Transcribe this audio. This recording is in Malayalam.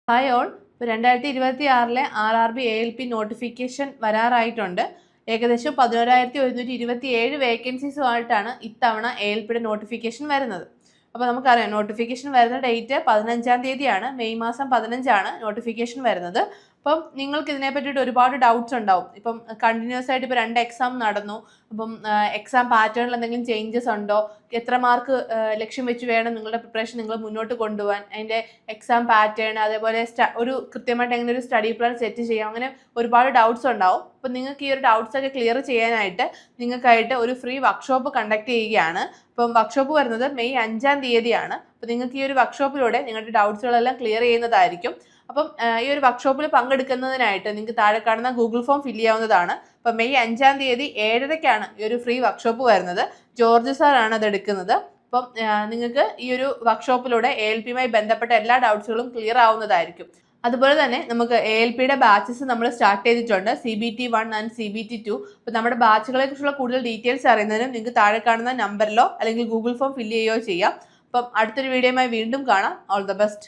Hi all. 2026 RRB ALP notification വരാറായിട്ടുണ്ട്. ഏകദേശം 11,127 വേക്കൻസീസുമായിട്ടാണ് ഇത്തവണ ALPയുടെ നോട്ടിഫിക്കേഷൻ വരുന്നത്. അപ്പോൾ നമുക്കറിയാം നോട്ടിഫിക്കേഷൻ വരുന്ന ഡേറ്റ് 15-ാം തീയതിയാണ്. മെയ് മാസം 15 നോട്ടിഫിക്കേഷൻ വരുന്നത്. അപ്പം നിങ്ങൾക്ക് ഇതിനെ പറ്റിയിട്ട് ഒരുപാട് ഡൗട്ട്സ് ഉണ്ടാവും. ഇപ്പം കണ്ടിന്യൂസ് ആയിട്ട് ഇപ്പോൾ 2 എക്സാം നടന്നു. അപ്പം എക്സാം പാറ്റേണിൽ എന്തെങ്കിലും ചേഞ്ചസ് ഉണ്ടോ, എത്ര മാർക്ക് ലക്ഷ്യം വെച്ച് വേണം നിങ്ങളുടെ പ്രിപ്പറേഷൻ നിങ്ങൾ മുന്നോട്ട് കൊണ്ടുപോകാൻ, അതിൻ്റെ എക്സാം പാറ്റേൺ, അതേപോലെ ഒരു കൃത്യമായിട്ട് എങ്ങനെ ഒരു സ്റ്റഡി പ്ലാൻ സെറ്റ് ചെയ്യാം, അങ്ങനെ ഒരുപാട് ഡൗട്ട്സ് ഉണ്ടാവും. അപ്പം നിങ്ങൾക്ക് ഈ ഒരു ഡൗട്ട്സ് ഒക്കെ ക്ലിയർ ചെയ്യാനായിട്ട് നിങ്ങൾക്കായിട്ട് ഒരു ഫ്രീ വർക്ക്ഷോപ്പ് കണ്ടക്ട് ചെയ്യുകയാണ്. അപ്പം വർക്ക്ഷോപ്പ് വരുന്നത് മെയ് 5-ാം തീയതിയാണ്. അപ്പം നിങ്ങൾക്ക് ഈ ഒരു വർക്ക്ഷോപ്പിലൂടെ നിങ്ങളുടെ ഡൗട്ട്സുകളെല്ലാം ക്ലിയർ ചെയ്യുന്നതായിരിക്കും. അപ്പം ഈ ഒരു വർക്ക്ഷോപ്പിൽ പങ്കെടുക്കുന്നതിനായിട്ട് നിങ്ങൾക്ക് താഴെ കാണുന്ന ഗൂഗിൾ ഫോം ഫില്ല് ചെയ്യാവുന്നതാണ്. അപ്പം മെയ് 5-ാം തീയതി 7:30-ക്കാണ് ഈ ഒരു ഫ്രീ വർക്ക്ഷോപ്പ് വരുന്നത്. ജോർജ് സാറാണ് അത് എടുക്കുന്നത്. അപ്പം നിങ്ങൾക്ക് ഈ ഒരു വർക്ക്ഷോപ്പിലൂടെ ALPയുമായി ബന്ധപ്പെട്ട എല്ലാ ഡൗട്ട്സുകളും ക്ലിയർ ആവുന്നതായിരിക്കും. അതുപോലെ തന്നെ നമുക്ക് ALPയുടെ ബാച്ചസ് നമ്മൾ സ്റ്റാർട്ട് ചെയ്തിട്ടുണ്ട്, CBT 1 ആൻഡ് CBT 2. അപ്പോൾ നമ്മുടെ ബാച്ചുകളെ കുറിച്ചുള്ള കൂടുതൽ ഡീറ്റെയിൽസ് അറിയുന്നതിനും നിങ്ങൾക്ക് താഴെ കാണുന്ന നമ്പറിലോ അല്ലെങ്കിൽ ഗൂഗിൾ ഫോം ഫില്ല് ചെയ്യുകയോ ചെയ്യാം. അപ്പം അടുത്തൊരു വീഡിയോയുമായി വീണ്ടും കാണാം. All the best.